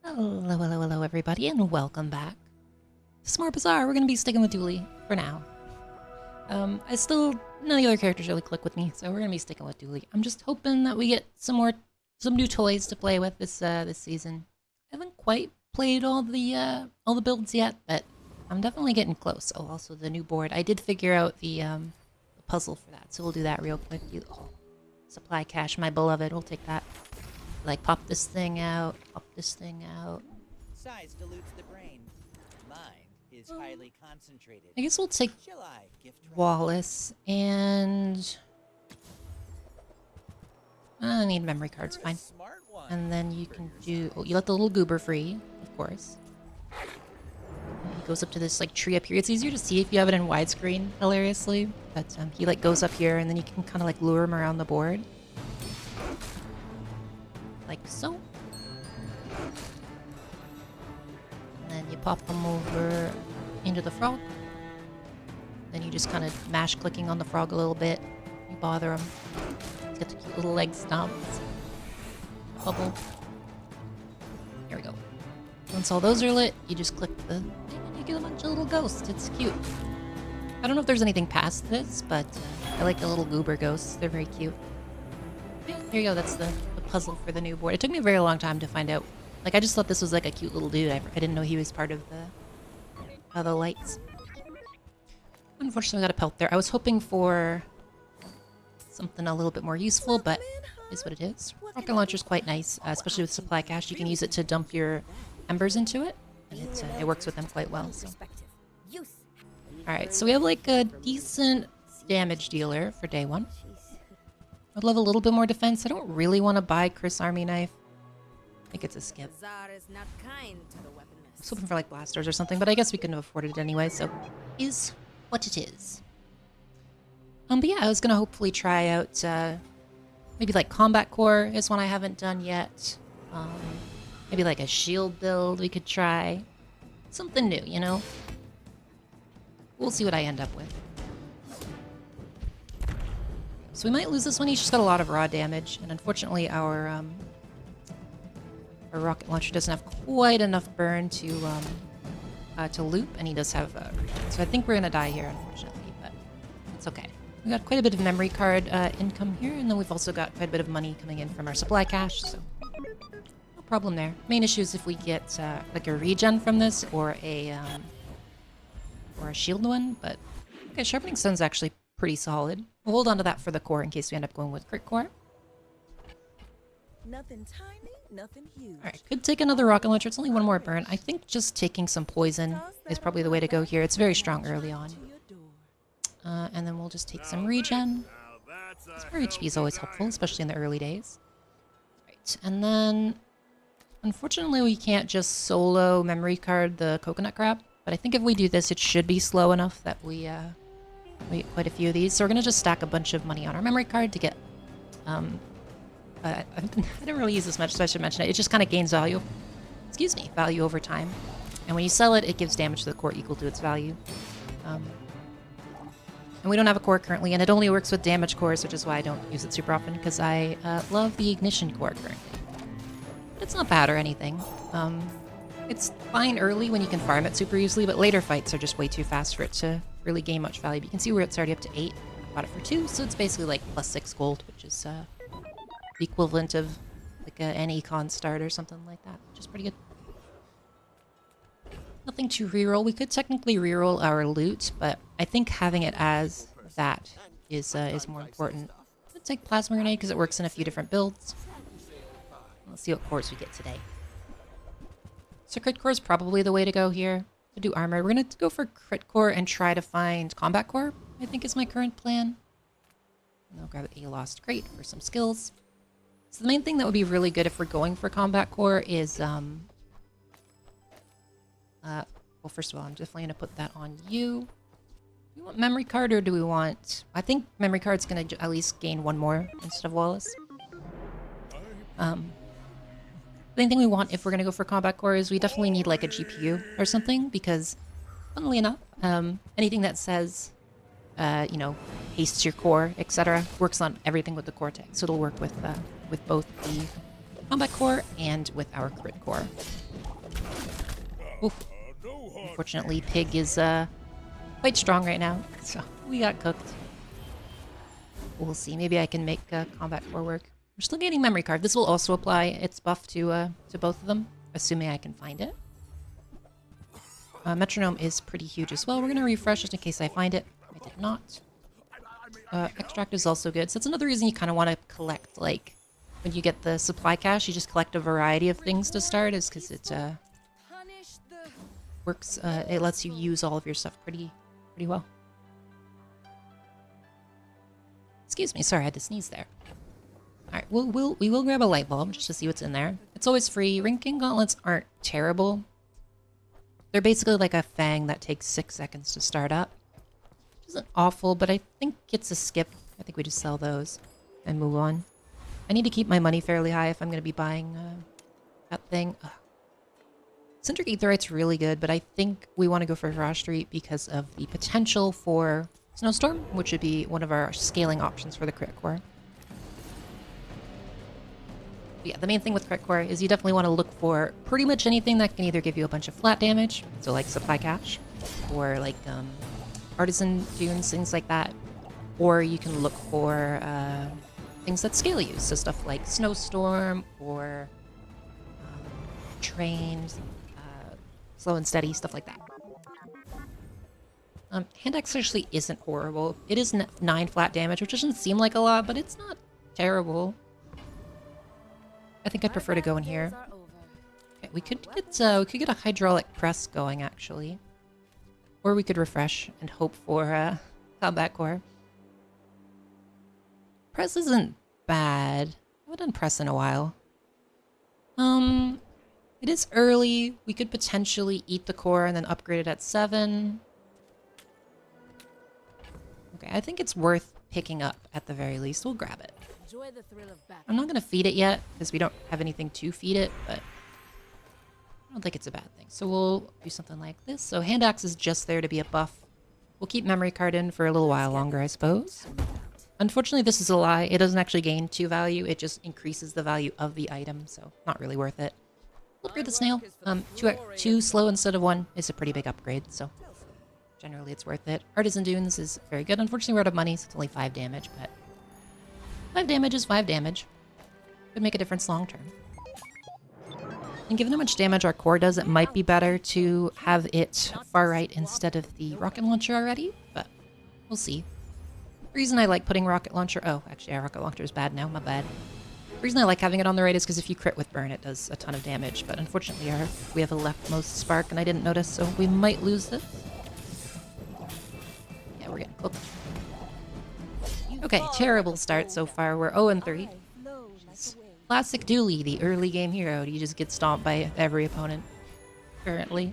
Hello, hello, hello, everybody, and welcome back to some more Bazaar. We're going to be sticking with Dooley for now. None of the other characters really click with me, so we're going to be sticking with Dooley. I'm just hoping that we get some new toys to play with this season. I haven't quite played all the builds yet, but I'm definitely getting close. Oh, also the new board. I did figure out the puzzle for that, so we'll do that real quick. Supply cache, my beloved. We'll take that. Like, pop this thing out, pop this thing out. Size dilutes the brain. Mind is highly concentrated. I guess we'll take Shall I gift wrap? Wallace and... I need memory cards, You're a fine. smart one. And then you can do... Oh, you let the little goober free, of course. He goes up to this, like, tree up here. It's easier to see if you have it in widescreen, hilariously. But he, like, goes up here, and then you can kind of, like, lure him around the board. Like so. And then you pop them over into the frog. Then you just kind of mash clicking on the frog a little bit. You bother him. He's got the cute little leg stomps. Bubble. There we go. Once all those are lit, you just click the thing and you get a bunch of little ghosts. It's cute. I don't know if there's anything past this, but I like the little goober ghosts. They're very cute. Yeah, there you go. That's the puzzle for the new board. It took me a very long time to find out. Like, I just thought this was like a cute little dude. I didn't know he was part of the lights. Unfortunately, I got a pelt there. I was hoping for something a little bit more useful, but it is what it is. Rocket launcher's quite nice, especially with supply cache. You can use it to dump your embers into it, and it works with them quite well. So, all right. So we have like a decent damage dealer for day one. I'd love a little bit more defense. I don't really want to buy Chris Army Knife. I think it's a skip. Bazaar is not kind to the I was hoping for like blasters or something, but I guess we couldn't have afforded it anyway, so is what it is. But yeah, I was gonna hopefully try out maybe like combat core is one I haven't done yet. Maybe like a shield build we could try. Something new, you know? We'll see what I end up with. So we might lose this one. He's just got a lot of raw damage, and unfortunately our rocket launcher doesn't have quite enough burn to loop, and he does have so I think we're gonna die here, unfortunately, but it's okay. We got quite a bit of memory card income here, and then we've also got quite a bit of money coming in from our supply cache, so no problem there. Main issue is if we get like a regen from this or a shield one, but okay, sharpening sun's actually pretty solid. We'll hold on to that for the core in case we end up going with crit core. Nothing tiny, nothing huge. Alright, could take another rocket launcher. It's only one more burn. I think just taking some poison is probably the way to go here. It's very strong early on. And then we'll just take some regen. More HP is always helpful, especially in the early days. Right, and then unfortunately we can't just solo memory card the coconut crab. But I think if we do this, it should be slow enough that we get quite a few of these. So we're gonna just stack a bunch of money on our memory card to get I didn't really use this much, so I should mention it. It just kind of gains value. Excuse me, value over time. And when you sell it, it gives damage to the core equal to its value. And we don't have a core currently, and it only works with damage cores, which is why I don't use it super often, because I love the ignition core currently. But it's not bad or anything. It's fine early when you can farm it super easily, but later fights are just way too fast for it to really gain much value. But you can see where it's already up to 8. I bought it for 2, so it's basically like plus 6 gold, which is the equivalent of like an econ start or something like that, which is pretty good. Nothing to reroll. We could technically reroll our loot, but I think having it as that is more important. Let's take plasma grenade because it works in a few different builds. Let's see what cores we get today. So crit core is probably the way to go here. To do armor, we're gonna go for crit core and try to find combat core, I think is my current plan. And I'll grab a lost crate for some skills. So the main thing that would be really good if we're going for combat core is well, first of all, I'm definitely gonna put that on you. Do we want memory card or do we want... I think memory card's gonna at least gain one more instead of Wallace. The main thing we want if we're gonna go for combat core is we definitely need like a GPU or something, because funnily enough, anything that says you know, hastes your core, etc., works on everything with the core tag. So it'll work with both the combat core and with our crit core. Oof. Unfortunately, Pig is quite strong right now, so we got cooked. We'll see. Maybe I can make combat core work. We're still gaining memory card. This will also apply its buff to both of them, assuming I can find it. Metronome is pretty huge as well. We're gonna refresh just in case I find it. I did not. Extract is also good. So that's another reason you kind of want to collect, like, when you get the supply cache, you just collect a variety of things to start, is because it works. It lets you use all of your stuff pretty well. Excuse me, sorry, I had to sneeze there. All right, we will grab a light bulb just to see what's in there. It's always free. Ring King gauntlets aren't terrible. They're basically like a fang that takes 6 seconds to start up. Which isn't awful, but I think it's a skip. I think we just sell those and move on. I need to keep my money fairly high if I'm going to be buying that thing. Ugh. Centric Aetherite's really good, but I think we want to go for Frost Street because of the potential for Snowstorm, which would be one of our scaling options for the crit core. But yeah, the main thing with crit core is you definitely want to look for pretty much anything that can either give you a bunch of flat damage, so like supply cache, or like artisan dunes, things like that, or you can look for things that scale you, so stuff like Snowstorm or trains, slow and steady, stuff like that. Hand axe actually isn't horrible. It is 9 flat damage, which doesn't seem like a lot, but it's not terrible. I think I'd prefer to go in here. Okay, we could get a hydraulic press going actually, or we could refresh and hope for combat core. Press isn't bad. I haven't done press in a while. It is early. We could potentially eat the core and then upgrade it at 7. Okay, I think it's worth picking up at the very least. We'll grab it. Enjoy the thrill of battle. I'm not going to feed it yet because we don't have anything to feed it, but I don't think it's a bad thing. So we'll do something like this. So hand axe is just there to be a buff. We'll keep memory card in for a little while longer, I suppose. Unfortunately, this is a lie. It doesn't actually gain 2 value. It just increases the value of the item, so not really worth it. We'll upgrade the snail. 2 slow instead of 1 is a pretty big upgrade, so generally it's worth it. Artisan Dunes is very good. Unfortunately, we're out of money, so it's only 5 damage, but 5 damage is 5 damage. Could make a difference long term. And given how much damage our core does, it might be better to have it far right instead of the rocket launcher already, but we'll see. The reason I like putting rocket launcher... Oh, actually, our rocket launcher is bad now. My bad. The reason I like having it on the right is because if you crit with burn, it does a ton of damage, but unfortunately we have a leftmost spark and I didn't notice, so we might lose this. Yeah, we're getting cooked. Okay, terrible start so far. We're 0-3. Classic Dooley, the early game hero. You just get stomped by every opponent currently.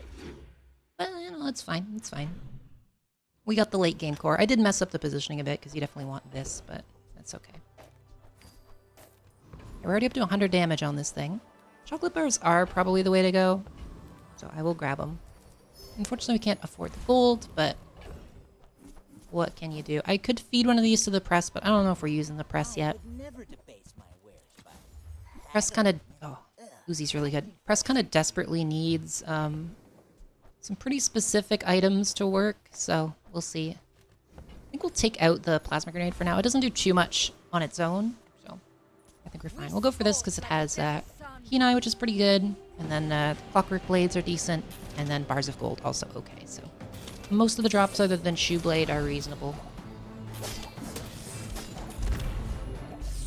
But, you know, it's fine. It's fine. We got the late game core. I did mess up the positioning a bit because you definitely want this, but that's okay. We're already up to 100 damage on this thing. Chocolate bars are probably the way to go, so I will grab them. Unfortunately, we can't afford the gold, but what can you do? I could feed one of these to the press, but I don't know if we're using the press yet. Press kind of... Oh, Uzi's really good. Press kind of desperately needs some pretty specific items to work, so we'll see. I think we'll take out the plasma grenade for now. It doesn't do too much on its own, so I think we're fine. We'll go for this because it has Kenai, which is pretty good, and then clockwork blades are decent, and then bars of gold also okay, so most of the drops other than shoe blade are reasonable.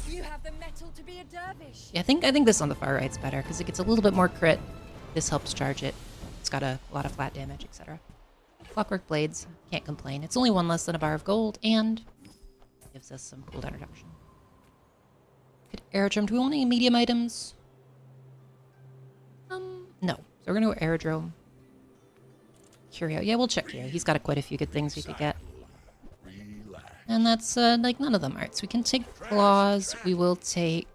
You have the metal to be a dervish. Yeah, I think this on the far right's better because it gets a little bit more crit. This helps charge it. It's got a lot of flat damage, etc. Clockwork blades, can't complain. It's only 1 less than a bar of gold and gives us some cooldown reduction. Could aerodrome. Do we want any medium items? No. So we're gonna go aerodrome. Curio. Yeah, we'll check Curio. He's got quite a few good things we could get. And that's like none of them. Alright, so we can take claws. We will take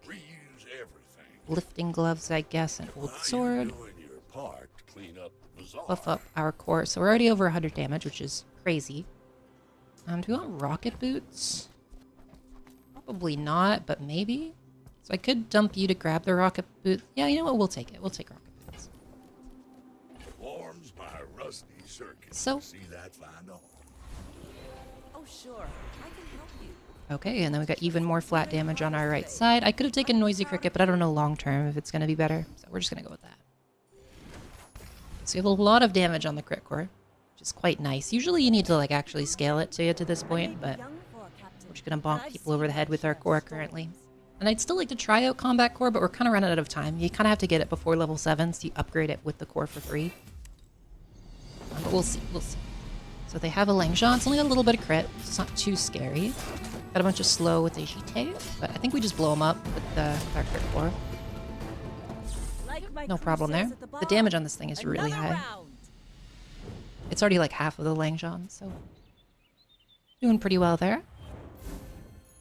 lifting gloves, I guess, and old sword. Buff up our core. So we're already over 100 damage, which is crazy. Do we want rocket boots? Probably not, but maybe. So I could dump you to grab the rocket boot. Yeah, you know what? We'll take it. We'll take rocket boots. arms my rusty circuit. So. See that find on? Oh, sure. I can help you. Okay, and then we got even more flat damage on our right side. I could have taken Noisy Cricket, but I don't know long term if it's going to be better. So we're just going to go with that. So you have a lot of damage on the crit core, which is quite nice. Usually you need to like actually scale it to get to this point, but we're just going to bonk people over the head with our core currently. And I'd still like to try out Combat Core, but we're kind of running out of time. You kind of have to get it before level 7, so you upgrade it with the core for free. But we'll see, we'll see. So they have a Langshot. It's only got a little bit of crit. It's not too scary. Got a bunch of slow with Agite, but I think we just blow them up with our crit core. No problem there. The damage on this thing is really high. It's already like half of the Langshot, so doing pretty well there.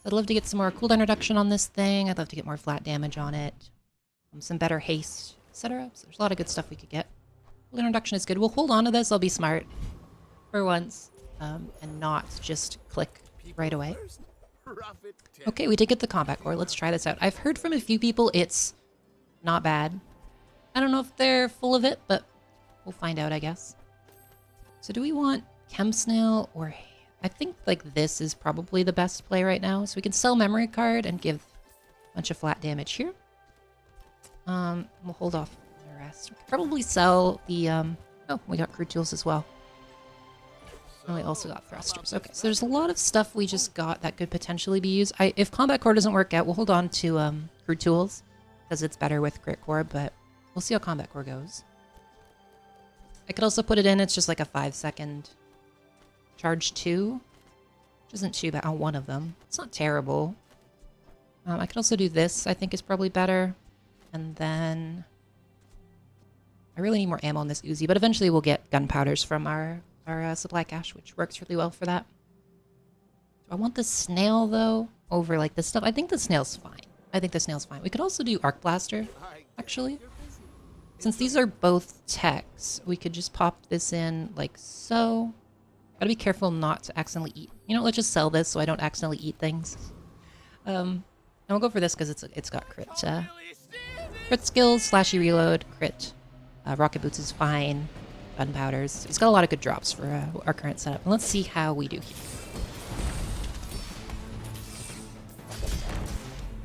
I'd love to get some more cooldown reduction on this thing. I'd love to get more flat damage on it. Some better haste, etc. So there's a lot of good stuff we could get. Cooldown reduction is good. We'll hold on to this. I'll be smart for once and not just click right away. Okay, we did get the combat core. Let's try this out. I've heard from a few people it's not bad. I don't know if they're full of it, but we'll find out, I guess. So do we want Chem Snail or... I think like this is probably the best play right now. So we can sell memory card and give a bunch of flat damage here. We'll hold off on the rest. We could probably sell the oh, we got crude tools as well. And we also got thrusters. Okay, so there's a lot of stuff we just got that could potentially be used. If combat core doesn't work out, we'll hold on to crude tools because it's better with crit core, but we'll see how combat core goes. I could also put it in, it's just like a 5-second charge 2, which isn't too bad on one of them. It's not terrible. I could also do this, I think is probably better. And then I really need more ammo on this Uzi, but eventually we'll get gunpowders from our supply cache, which works really well for that. Do I want the snail though over like this stuff? I think the snail's fine. I think the snail's fine. We could also do arc blaster, actually. Since these are both techs, we could just pop this in like so. Gotta be careful not to accidentally eat. You know, let's just sell this so I don't accidentally eat things. And we'll go for this because it's got crit. Crit skills, slashy reload, crit. Rocket boots is fine. Gunpowders. It's got a lot of good drops for our current setup. And let's see how we do here.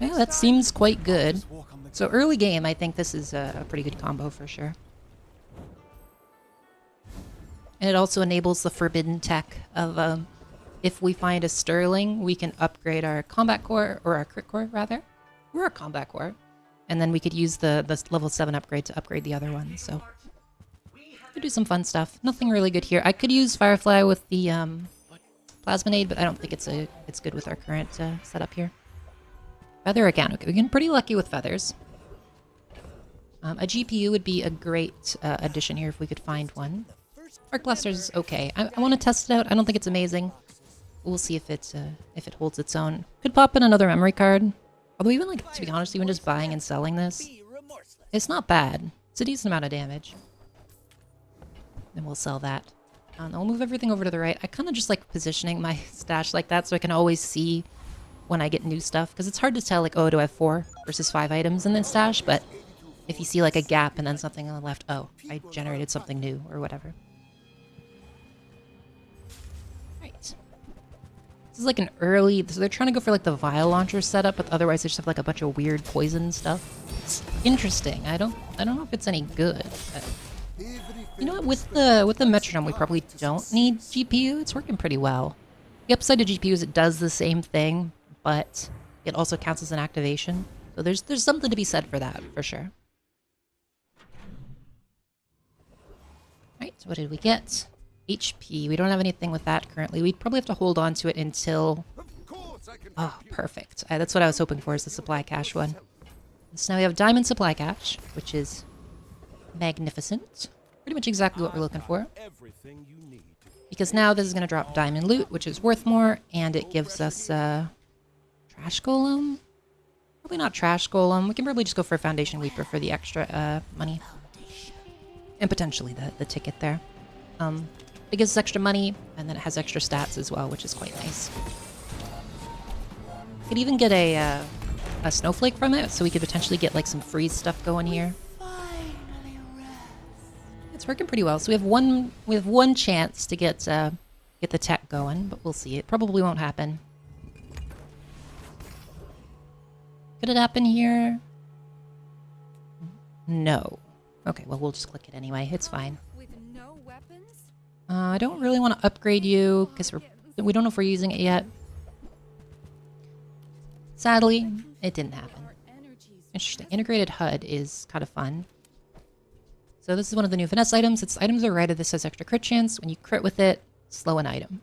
Yeah, that seems quite good. So early game, I think this is a pretty good combo for sure. And it also enables the forbidden tech of if we find a Sterling, we can upgrade our combat core, or our crit core rather, or our combat core. And then we could use the level 7 upgrade to upgrade the other one. So we could do some fun stuff. Nothing really good here. I could use Firefly with the Plasminade, but I don't think it's good with our current setup here. Feather again. Okay, we're getting pretty lucky with feathers. A GPU would be a great addition here if we could find one. Arc Blaster's okay. I want to test it out. I don't think it's amazing. We'll see if it holds its own. Could pop in another memory card. Although even like, to be honest, even just buying and selling this, it's not bad. It's a decent amount of damage. Then we'll sell that. And I'll move everything over to the right. I kind of just like positioning my stash like that so I can always see when I get new stuff. Because it's hard to tell like, oh, do I have 4 versus 5 items in this stash? But if you see like a gap and then something on the left, oh, I generated something new or whatever. Right. This is like an early, so they're trying to go for like the vial launcher setup, but otherwise they just have like a bunch of weird poison stuff. It's interesting. I don't know if it's any good. But you know what? With the metronome, we probably don't need GPU. It's working pretty well. The upside to GPU is it does the same thing, but it also counts as an activation. So there's something to be said for that, for sure. Right, so what did we get? HP. We don't have anything with that currently. We'd probably have to hold on to it until... Oh, perfect. That's what I was hoping for, is the supply cache one. So now we have Diamond Supply Cache, which is magnificent. Pretty much exactly what we're looking for. Because now this is going to drop Diamond Loot, which is worth more, and it gives us Trash Golem? Probably not Trash Golem. We can probably just go for Foundation Weeper for the extra money. And potentially the ticket there. It gives us extra money, and then it has extra stats as well, which is quite nice. Could even get a snowflake from it, so we could potentially get like some freeze stuff going here. It's working pretty well. So we have one chance to get the tech going, but we'll see. It probably won't happen. Could it happen here? No. Okay, well, we'll just click it anyway. It's fine. With no weapons? I don't really want to upgrade you because we don't know if we're using it yet. Sadly, it didn't happen. Interesting. Integrated HUD is kind of fun. So this is one of the new finesse items. Its items are right. This has extra crit chance. When you crit with it, slow an item.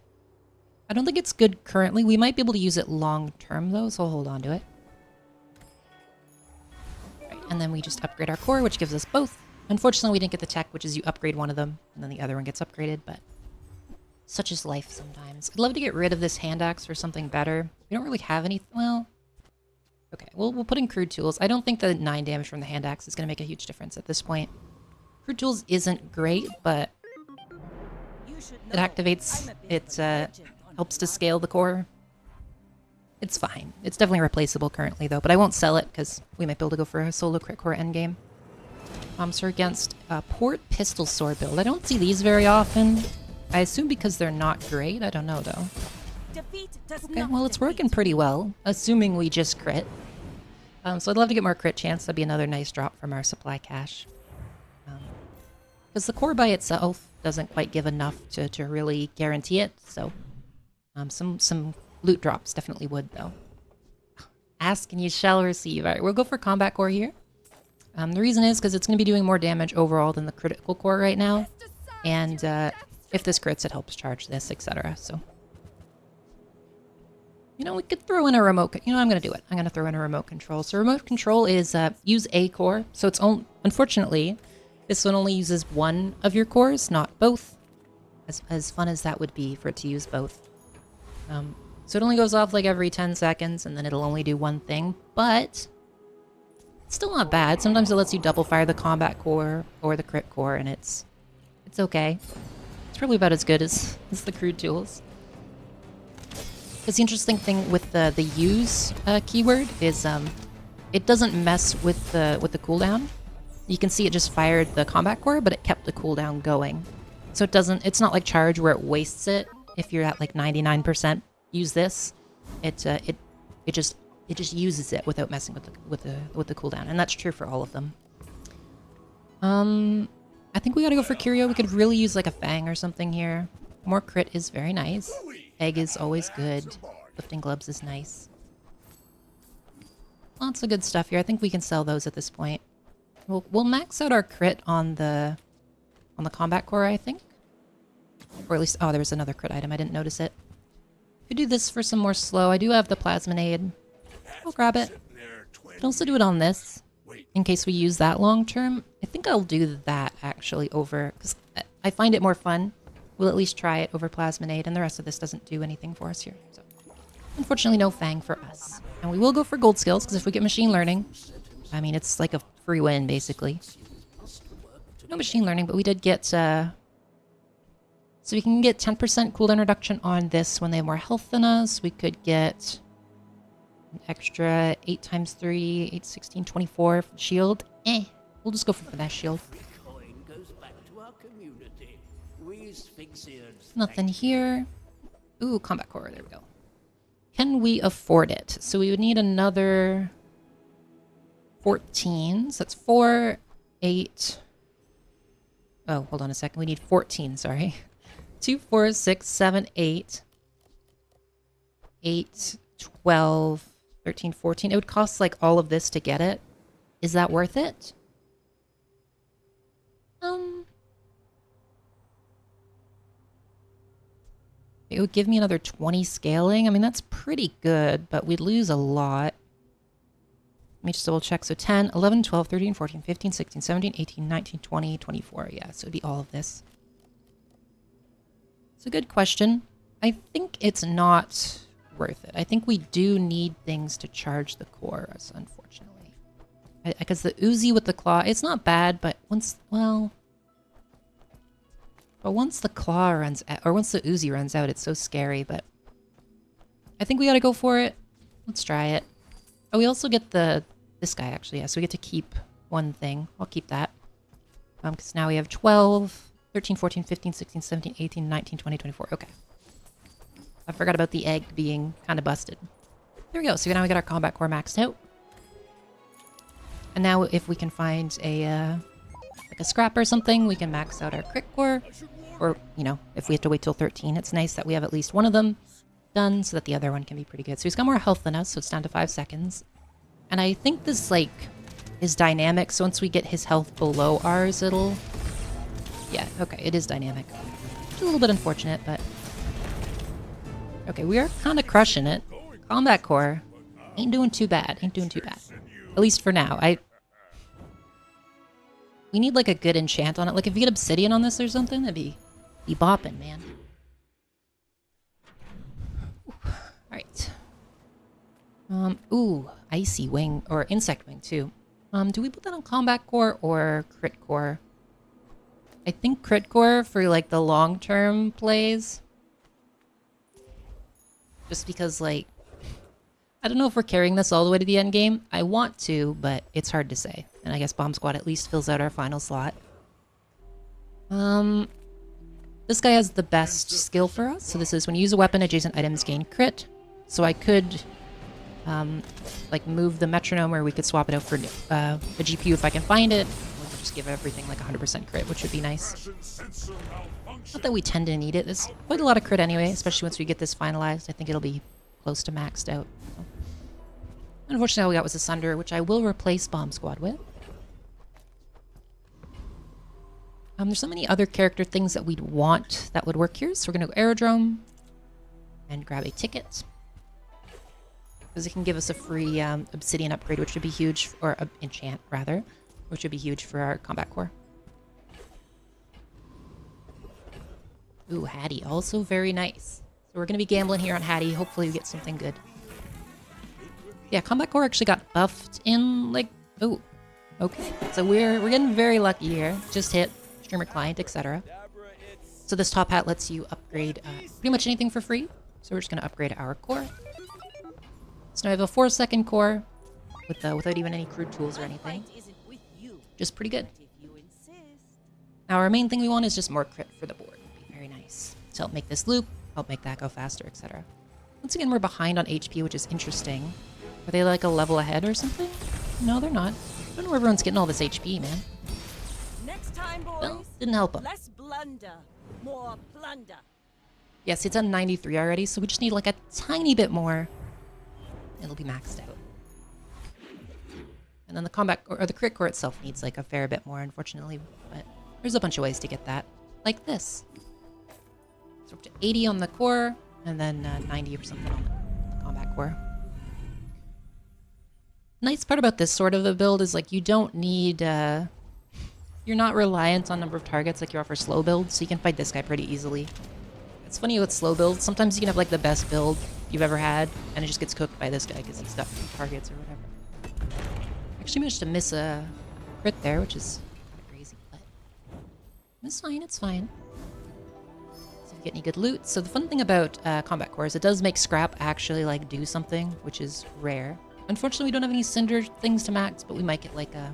I don't think it's good currently. We might be able to use it long term though, so I'll hold on to it. Right, and then we just upgrade our core, which gives us both. Unfortunately, we didn't get the tech, which is you upgrade one of them, and then the other one gets upgraded, but such is life sometimes. I'd love to get rid of this hand axe for something better. We don't really have any... Well... Okay, we'll put in crude tools. I don't think the 9 damage from the hand axe is going to make a huge difference at this point. Crude tools isn't great, but it activates, it helps to scale the core. It's fine. It's definitely replaceable currently though, but I won't sell it because we might be able to go for a solo crit core endgame. So against Port Pistol Sword build. I don't see these very often. I assume because they're not great. I don't know though. Okay, well it's working pretty well, assuming we just crit. So I'd love to get more crit chance. That'd be another nice drop from our supply cache. Because the core by itself doesn't quite give enough to really guarantee it, so some loot drops definitely would, though. Ask and you shall receive. All right, we'll go for combat core here. The reason is because it's going to be doing more damage overall than the critical core right now, and if this crits, it helps charge this, etc. So, you know, we could throw in a remote. You know, I'm going to do it. I'm going to throw in a remote control. So remote control is use a core. So it's unfortunately. This one only uses one of your cores, not both. As fun as that would be for it to use both. So it only goes off like every 10 seconds, and then it'll only do one thing. But it's still not bad. Sometimes it lets you double fire the combat core or the crit core, and it's okay. It's probably about as good as the crude tools. Because the interesting thing with the use keyword is it doesn't mess with the cooldown. You can see it just fired the combat core, but it kept the cooldown going. So it's not like charge where it wastes it. If you're at like 99%, use this. It just uses it without messing with the cooldown, and that's true for all of them. I think we gotta go for Curio. We could really use like a Fang or something here. More crit is very nice. Egg is always good. Lifting gloves is nice. Lots of good stuff here. I think we can sell those at this point. We'll max out our crit on the combat core, I think. Or at least, oh, there was another crit item. I didn't notice it. Could do this for some more slow. I do have the Plasminade. We'll grab it. Could also do it on this, in case we use that long term. I think I'll do that, actually, over... Because I find it more fun. We'll at least try it over Plasminade, and the rest of this doesn't do anything for us here. So, unfortunately, no Fang for us. And we will go for gold skills, because if we get machine learning... I mean, it's like a free win, basically. No machine learning, but we did get... So we can get 10% cooldown reduction on this when they have more health than us. We could get an extra 8 times 3, 8, 16, 24 for shield. We'll just go for finesse shield. Nothing here. Ooh, combat core. There we go. Can we afford it? So we would need another 14. So that's 4, 8. Oh, hold on a second. We need 14, sorry. 2, 4, 6, 7, 8. 8, 12, 13, 14. It would cost like all of this to get it. Is that worth it? It would give me another 20 scaling. I mean, that's pretty good, but we'd lose a lot. Let me just double check. So 10, 11, 12, 13, 14, 15, 16, 17, 18, 19, 20, 24. Yeah, so it'd be all of this. It's a good question. I think it's not worth it. I think we do need things to charge the cores, unfortunately. Because the Uzi with the claw, it's not bad, but once, well... But once the claw runs out, or once the Uzi runs out, it's so scary, but... I think we gotta go for it. Let's try it. Oh, we also get this guy, actually, yeah, so we get to keep one thing. I'll keep that. Because now we have 12, 13, 14, 15, 16, 17, 18, 19, 20, 24. Okay. I forgot about the egg being kind of busted. There we go. So now we got our combat core maxed out. And now if we can find a like a scrap or something, we can max out our crit core. Or, you know, if we have to wait till 13, it's nice that we have at least one of them done so that the other one can be pretty good. So he's got more health than us, so it's down to 5 seconds. And I think this, like, is dynamic, so once we get his health below ours, it'll... Yeah, okay, it is dynamic. It's a little bit unfortunate, but... Okay, we are kind of crushing it. Combat core ain't doing too bad. Ain't doing too bad. At least for now. We need, like, a good enchant on it. Like, if you get obsidian on this or something, that'd be bopping, man. Alright. Ooh, icy wing, or insect wing, too. Do we put that on combat core or crit core? I think crit core for, like, the long-term plays. Just because, like, I don't know if we're carrying this all the way to the end game. I want to, but it's hard to say. And I guess Bomb Squad at least fills out our final slot. This guy has the best skill for us. So this is when you use a weapon, adjacent items gain crit. So I could, like, move the metronome, or we could swap it out for a GPU if I can find it. We could just give everything like 100% crit, which would be nice. Not that we tend to need it. There's quite a lot of crit anyway, especially once we get this finalized. I think it'll be close to maxed out. So. Unfortunately, all we got was a Sunder, which I will replace Bomb Squad with. There's so many other character things that we'd want that would work here. So we're going to go Aerodrome and grab a ticket. Because it can give us a free Obsidian upgrade, which would be huge, or enchant, rather, which would be huge for our combat core. Ooh, Hattie, also very nice. So we're going to be gambling here on Hattie. Hopefully we get something good. Yeah, combat core actually got buffed in, like, ooh, okay. So we're getting very lucky here. Just hit streamer client, etc. So this top hat lets you upgrade pretty much anything for free. So we're just going to upgrade our core. So now we have a 4-second core without even any crude tools or anything. Just pretty good. Now our main thing we want is just more crit for the board. Would be very nice. To help make this loop, help make that go faster, etc. Once again, we're behind on HP, which is interesting. Are they like a level ahead or something? No, they're not. I don't know where everyone's getting all this HP, man. Next time, boys. Well, didn't help them. Less blunder, more plunder. Yes, it's on 93 already, so we just need like a tiny bit more. It'll be maxed out. And then the combat, or the crit core itself needs like a fair bit more, unfortunately. But there's a bunch of ways to get that. Like this. So up to 80 on the core, and then 90 or something on the combat core. Nice part about this sort of a build is like you don't need, you're not reliant on number of targets like you are for slow builds, so you can fight this guy pretty easily. It's funny with slow builds, sometimes you can have like the best build you've ever had, and it just gets cooked by this guy because he's got 2 targets or whatever. Actually managed to miss a crit there, which is kind of crazy, but it's fine, it's fine. So if you get any good loot. So the fun thing about combat core is it does make scrap actually like do something, which is rare. Unfortunately, we don't have any cinder things to max, but we might get like a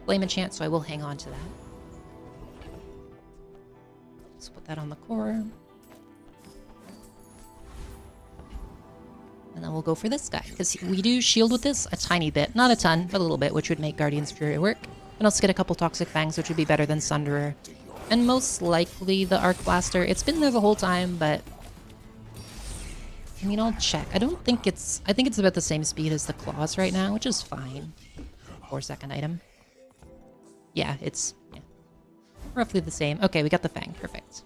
flame enchant, so I will hang on to that. Let's put that on the core. And then we'll go for this guy, because we do shield with this a tiny bit. Not a ton, but a little bit, which would make Guardian's Fury work. And also get a couple Toxic Fangs, which would be better than Sunderer. And most likely the Arc Blaster. It's been there the whole time, but... I mean, I'll check. I think it's about the same speed as the Claws right now, which is fine. 4-second item. Yeah, it's roughly the same. Okay, we got the Fang. Perfect.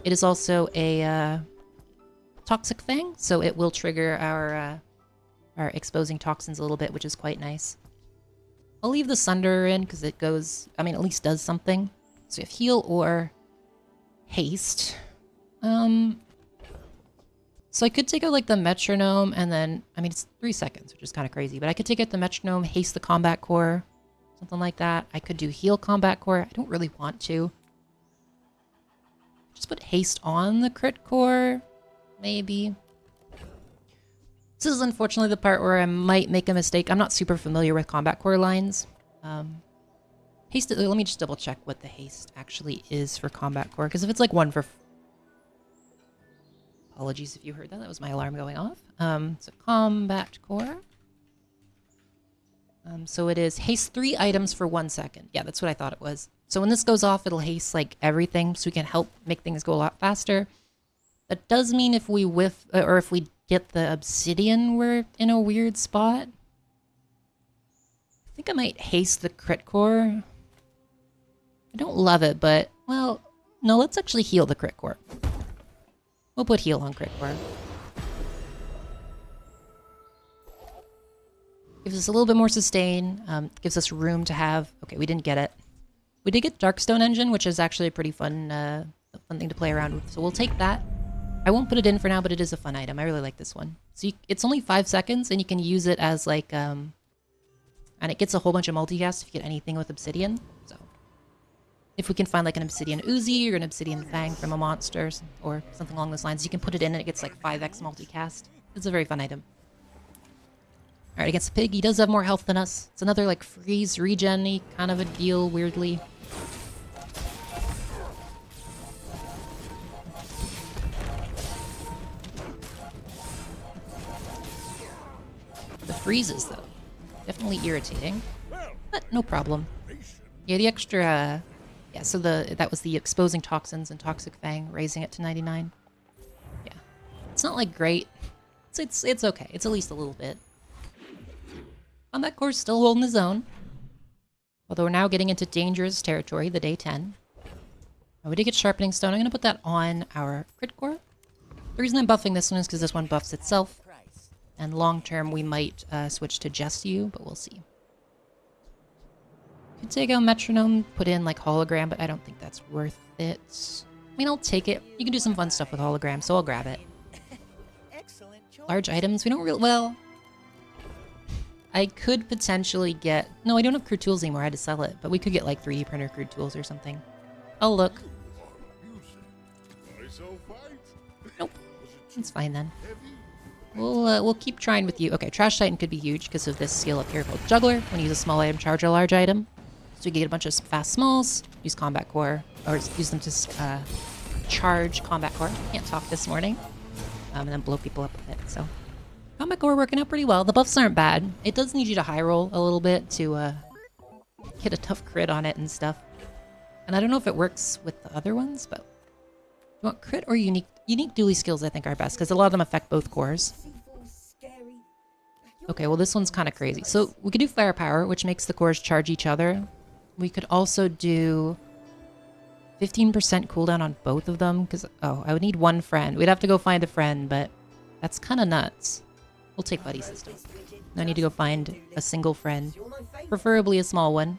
It is also a Toxic Fang, so it will trigger our exposing toxins a little bit, which is quite nice. I'll leave the Sunder in because it goes, I mean, at least does something. So you have heal or haste. So I could take out like the metronome and then, I mean, it's 3 seconds, which is kind of crazy, but I could take out the metronome, haste the combat core, something like that. I could do heal combat core. I don't really want to. Just put haste on the crit core, maybe. This is unfortunately the part where I might make a mistake. I'm not super familiar with combat core lines. Haste, let me just double check what the haste actually is for combat core, because if it's like one for... Apologies if you heard that, that was my alarm going off. So combat core. So it is haste 3 items for 1 second. Yeah, that's what I thought it was. So when this goes off, it'll haste like everything, so we can help make things go a lot faster. That does mean if we whiff, or if we get the obsidian, we're in a weird spot. I think I might haste the crit core. I don't love it, but, well, no, let's actually heal the crit core. We'll put heal on crit core. Gives us a little bit more sustain, gives us room to have... Okay, we didn't get it. We did get Darkstone Engine, which is actually a pretty fun, fun thing to play around with, so we'll take that. I won't put it in for now, but it is a fun item. I really like this one. So it's only 5 seconds, and you can use it as, like, and it gets a whole bunch of multicast if you get anything with Obsidian, so... If we can find, like, an Obsidian Uzi or an Obsidian Fang from a monster, or something along those lines, you can put it in and it gets, like, 5x multicast. It's a very fun item. Alright, against the pig, he does have more health than us. It's another, like, freeze regen-y kind of a deal, weirdly. The freezes, though. Definitely irritating. But no problem. Yeah, the extra... Yeah, so that was the exposing toxins and toxic fang, raising it to 99. Yeah. It's not, like, great. It's okay. It's at least a little bit. Combat core's still holding his own. Although we're now getting into dangerous territory, the day 10. We did get Sharpening Stone. I'm going to put that on our crit core. The reason I'm buffing this one is because this one buffs itself. And long term, we might switch to Just You, but we'll see. Could take out Metronome, put in like Hologram, but I don't think that's worth it. I mean, I'll take it. You can do some fun stuff with Hologram, so I'll grab it. Large items, we don't really... Well... I could potentially get... No, I don't have crude tools anymore. I had to sell it. But we could get, like, 3D printer crude tools or something. Oh, look. Nope. It's fine, then. We'll keep trying with you. Okay, Trash Titan could be huge because of this skill up here called Juggler. When you use a small item, charge a large item. So you get a bunch of fast smalls, use Combat Core, or use them to charge Combat Core. Can't talk this morning. And then blow people up with it, so... Combat Core working out pretty well. The buffs aren't bad. It does need you to high roll a little bit to get a tough crit on it and stuff. And I don't know if it works with the other ones, but... You want crit or unique? Unique dually skills I think are best, because a lot of them affect both cores. Okay, well this one's kind of crazy. So we could do Firepower, which makes the cores charge each other. We could also do 15% cooldown on both of them, because... Oh, I would need one friend. We'd have to go find a friend, but that's kind of nuts. We'll take Buddy System. I need to go find a single friend. Preferably a small one.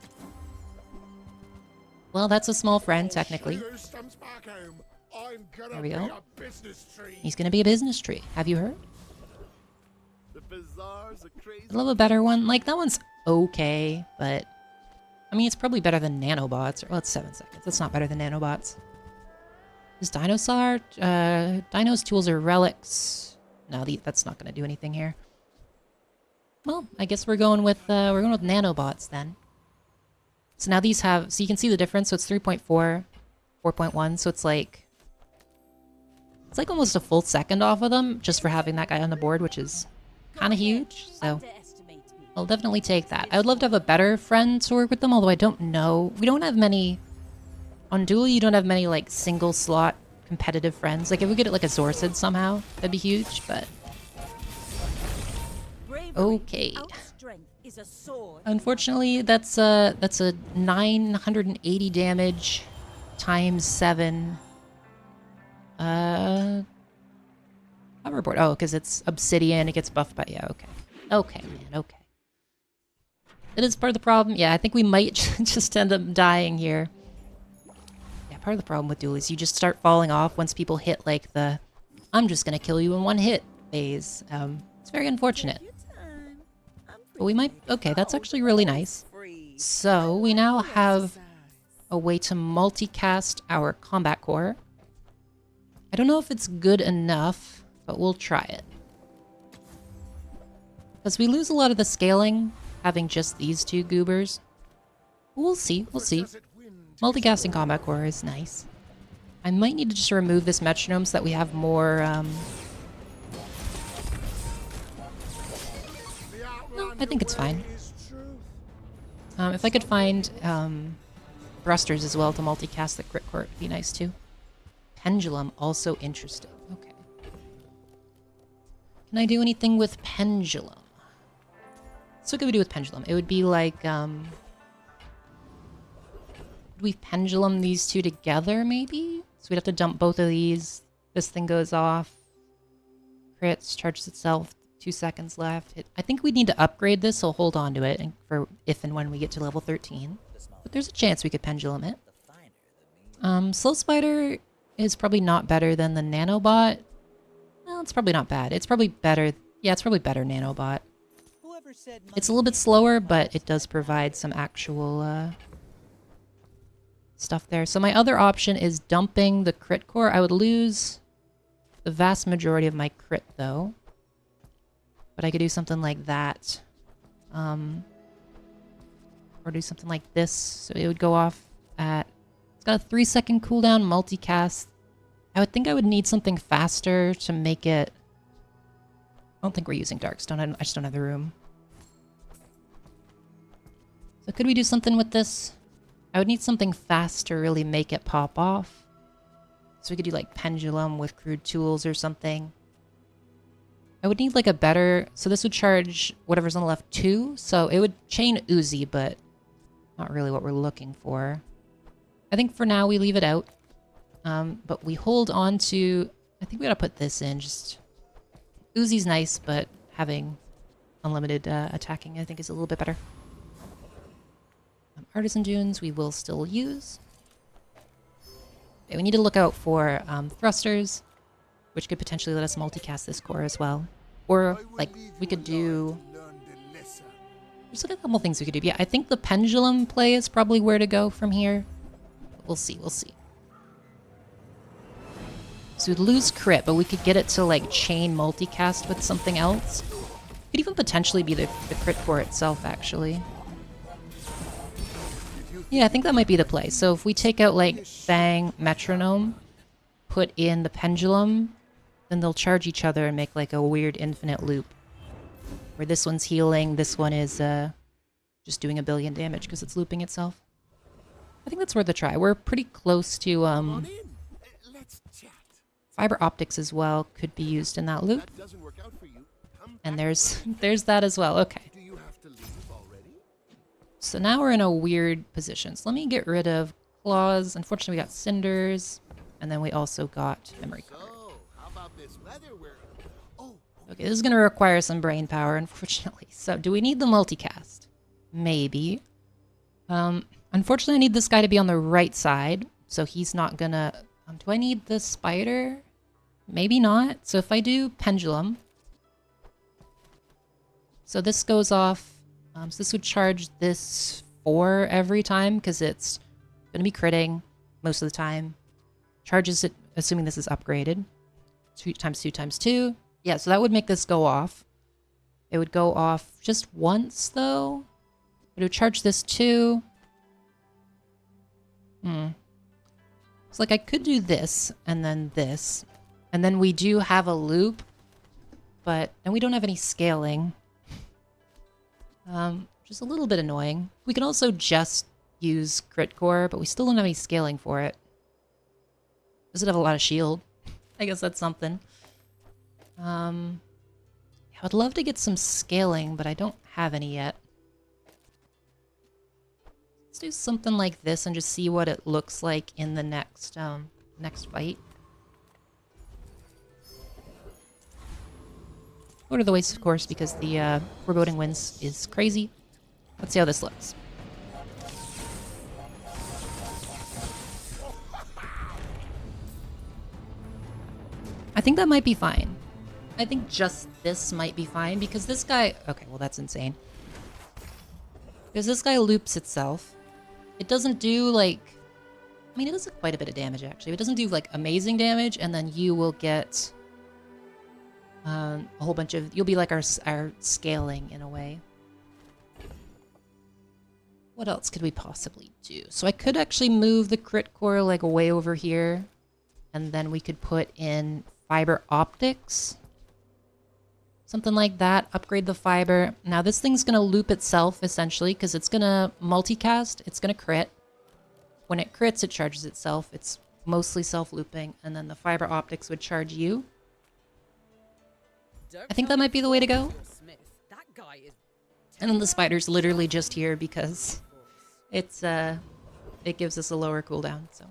Well, that's a small friend, technically. There we go. He's gonna be a business tree. Have you heard? I'd love a better one. Like, that one's okay, but... I mean, it's probably better than Nanobots. Well, it's 7 seconds. It's not better than Nanobots. Is Dinosaur? Dino's tools are relics. No, that's not going to do anything here. Well, I guess we're going with nanobots then. So now these have, so you can see the difference. So it's 3.4, 4.1. So it's like almost a full second off of them just for having that guy on the board, which is kind of huge. So I'll definitely take that. I would love to have a better friend to work with them, although I don't know. We don't have many on Duel. You don't have many like single slot competitive friends. Like if we get it like a Zorsid somehow, that'd be huge, but... Okay. Unfortunately, that's a 980 damage times 7. Hoverboard. Oh, because it's obsidian, it gets buffed by... Yeah, okay. Okay, man, okay. It is part of the problem. Yeah, I think we might just end up dying here. Part of the problem with Duel is you just start falling off once people hit like the I'm just gonna kill you in one hit phase. It's very unfortunate. But we might... Okay, that's actually really nice. So we now have a way to multicast our Combat Core. I don't know if it's good enough, but we'll try it. Because we lose a lot of the scaling having just these two goobers. We'll see. We'll see. Multicasting combat core is nice. I might need to just remove this metronome so that we have more. No, I think it's fine. If I could find thrusters as well to multicast the crit core, it'd be nice too. Pendulum, also interesting. Okay. Can I do anything with pendulum? So what could we do with pendulum? It would be like, would we pendulum these two together, maybe? So we'd have to dump both of these. This thing goes off. Crits, charges itself. 2 seconds left. I think we need to upgrade this, so hold on to it and for if and when we get to level 13. But there's a chance we could pendulum it. Slow Spider is probably not better than the Nanobot. Well, it's probably not bad. It's probably better. Yeah, it's probably better Nanobot. It's a little bit slower, but it does provide some actual stuff there. So my other option is dumping the crit core. I would lose the vast majority of my crit, though. But I could do something like that. Or do something like this. So it would go off at... It's got a 3-second cooldown, multicast. I would think I would need something faster to make it... I don't think we're using Darkstone. I just don't have the room. So could we do something with this? I would need something fast to really make it pop off. So we could do like Pendulum with crude tools or something. I would need like a better... So this would charge whatever's on the left 2. So it would chain Uzi, but not really what we're looking for. I think for now we leave it out. But we hold on to... I think we gotta put this in. Just Uzi's nice, but having unlimited attacking I think is a little bit better. Artisan Dunes we will still use. Okay, we need to look out for thrusters, which could potentially let us multicast this core as well. Or, like, we could do... There's like a couple things we could do. Yeah, I think the pendulum play is probably where to go from here. We'll see, we'll see. So we'd lose crit, but we could get it to, like, chain multicast with something else. Could even potentially be the crit core itself, actually. Yeah, I think that might be the play. So if we take out, like, Bang, Metronome, put in the pendulum, then they'll charge each other and make like a weird infinite loop. Where this one's healing, this one is just doing 1 billion damage because it's looping itself. I think that's worth a try. We're pretty close to fiber optics as well could be used in that loop. And there's that as well. Okay. So now we're in a weird position. So let me get rid of claws. Unfortunately, we got cinders, and then we also got memory card. Okay, this is going to require some brain power, unfortunately. So, do we need the multicast? Maybe. Unfortunately, I need this guy to be on the right side, so he's not going to... do I need the spider? Maybe not. So if I do pendulum... So this goes off... so this would charge this 4 every time, because it's going to be critting most of the time. Charges it, assuming this is upgraded. 2 times 2 times 2. Yeah, so that would make this go off. It would go off just once, though. It would charge this 2. It's like I could do this, and then this. And then we do have a loop. But then we don't have any scaling. Which is a little bit annoying. We can also just use crit core, but we still don't have any scaling for it. Does it have a lot of shield? I guess that's something. I would love to get some scaling, but I don't have any yet. Let's do something like this and just see what it looks like in the next fight. Order the waste, of course, because the foreboding winds is crazy. Let's see how this looks. I think that might be fine. I think just this might be fine because this guy... Okay, well that's insane. Because this guy loops itself. It doesn't do like... I mean, it does quite a bit of damage actually. It doesn't do like amazing damage, and then you will get a whole bunch of... You'll be like our scaling in a way. What else could we possibly do? So I could actually move the crit core like way over here. And then we could put in fiber optics. Something like that. Upgrade the fiber. Now this thing's going to loop itself essentially because it's going to multicast. It's going to crit. When it crits, it charges itself. It's mostly self-looping. And then the fiber optics would charge you. I think that might be the way to go. And then the spider's literally just here because it gives us a lower cooldown. So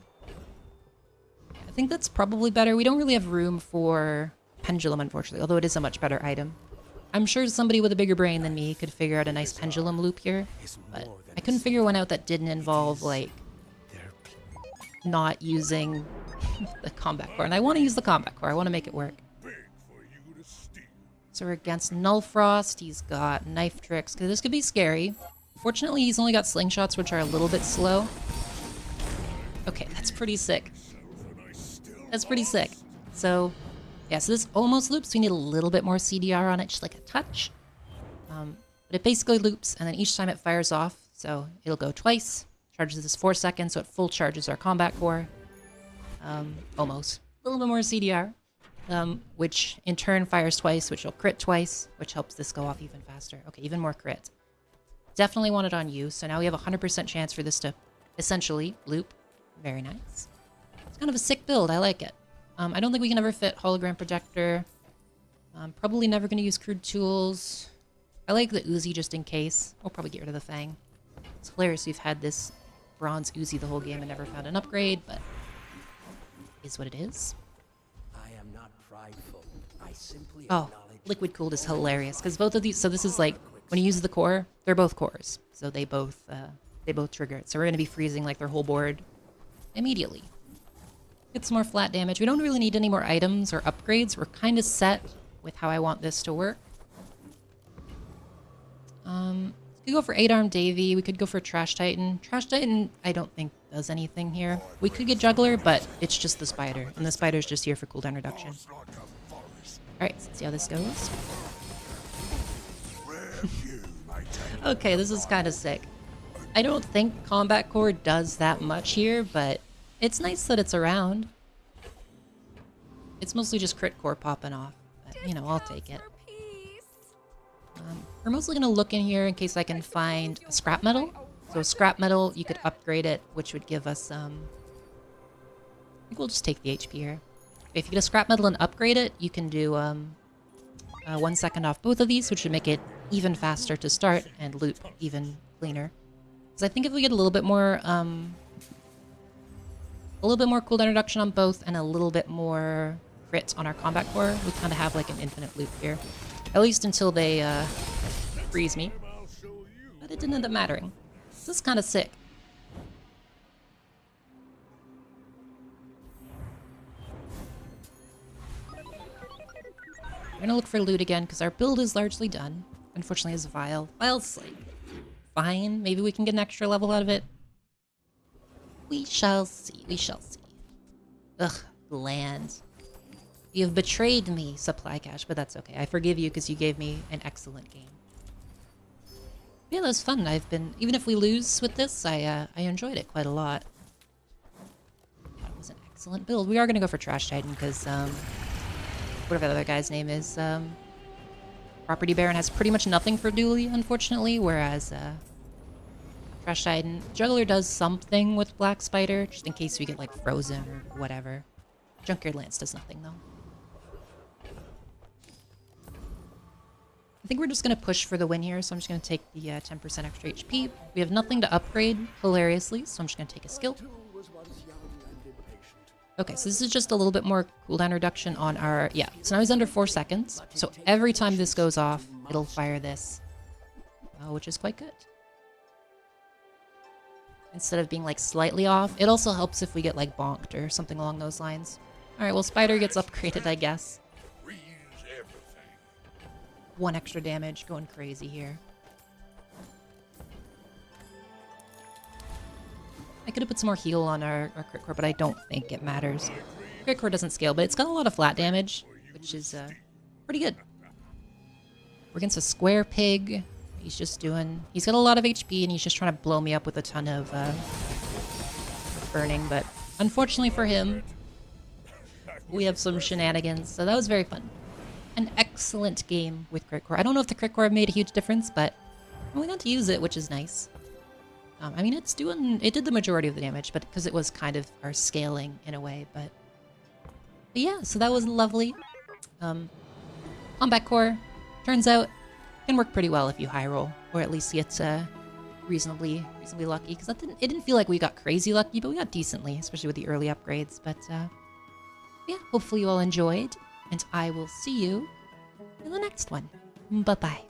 I think that's probably better. We don't really have room for pendulum, unfortunately, although it is a much better item. I'm sure somebody with a bigger brain than me could figure out a nice pendulum loop here, but I couldn't figure one out that didn't involve, like, not using the combat core. And I want to use the combat core. I want to make it work. So we're against Nullfrost. He's got knife tricks, because this could be scary. Fortunately, he's only got slingshots, which are a little bit slow. Okay, that's pretty sick. That's pretty sick. So, yeah, so this almost loops. We need a little bit more CDR on it, just like a touch. But it basically loops, and then each time it fires off, so it'll go twice. Charges this 4 seconds, so it full charges our combat core. Almost. A little bit more CDR. Which in turn fires twice, which will crit twice, which helps this go off even faster. Okay, even more crit. Definitely want it on you, so now we have a 100% chance for this to essentially loop. Very nice. It's kind of a sick build, I like it. I don't think we can ever fit hologram projector. Probably never going to use crude tools. I like the Uzi just in case. We'll probably get rid of the Fang. It's hilarious we've had this bronze Uzi the whole game and never found an upgrade, but it is what it is. Oh, liquid cooled is hilarious because both of these. So this is like when you use the core, they're both cores, so they both trigger it. So we're gonna be freezing like their whole board immediately. Get some more flat damage. We don't really need any more items or upgrades. We're kind of set with how I want this to work. We could go for 8-armed Davy. We could go for Trash Titan. Trash Titan, I don't think does anything here. We could get Juggler, but it's just the spider, and the spider's just here for cooldown reduction. Alright, let's see how this goes. Okay, this is kind of sick. I don't think Combat Core does that much here, but it's nice that it's around. It's mostly just Crit Core popping off, but, you know, I'll take it. We're mostly going to look in here in case I can find a scrap metal. So scrap metal, you could upgrade it, which would give us, I think we'll just take the HP here. If you get a scrap metal and upgrade it, you can do 1 second off both of these, which would make it even faster to start and loop even cleaner. Because I think if we get a little bit more cooldown reduction on both and a little bit more crit on our combat core, we kind of have like an infinite loop here. At least until they freeze me. But it didn't end up mattering. This is kind of sick. We're gonna look for loot again because our build is largely done. Unfortunately, it's Vile. Vile's like fine. Maybe we can get an extra level out of it. We shall see. We shall see. Ugh, land. You have betrayed me, supply cache, but that's okay. I forgive you because you gave me an excellent game. Yeah, that was fun. Even if we lose with this, I enjoyed it quite a lot. That was an excellent build. We are gonna go for Trash Titan because whatever the other guy's name is, Property Baron has pretty much nothing for Dooley, unfortunately, whereas Trash Titan Juggler does something with Black Spider, just in case we get like frozen or whatever. Junkyard Lance does nothing though. I think we're just going to push for the win here, so I'm just going to take the 10% extra HP. We have nothing to upgrade, hilariously, so I'm just going to take a skill. Okay, so this is just a little bit more cooldown reduction on our... Yeah, so now he's under 4 seconds, so every time this goes off, it'll fire this, which is quite good. Instead of being, like, slightly off, it also helps if we get, like, bonked or something along those lines. Alright, well, Spider gets upgraded, I guess. 1 extra damage, going crazy here. I could have put some more heal on our crit core, but I don't think it matters. Crit core doesn't scale, but it's got a lot of flat damage, which is pretty good. We're against a square pig. He's just doing... He's got a lot of HP, and he's just trying to blow me up with a ton of burning. But unfortunately for him, we have some shenanigans. So that was very fun. An excellent game with Crit Core. I don't know if the Crit Core made a huge difference, but I only got to use it, which is nice. I mean, it did the majority of the damage, but because it was kind of our scaling in a way, but yeah, so that was lovely. Combat Core, turns out, can work pretty well if you high roll, or at least get reasonably lucky, because it didn't feel like we got crazy lucky, but we got decently, especially with the early upgrades. But yeah, hopefully you all enjoyed, and I will see you in the next one. Bye-bye.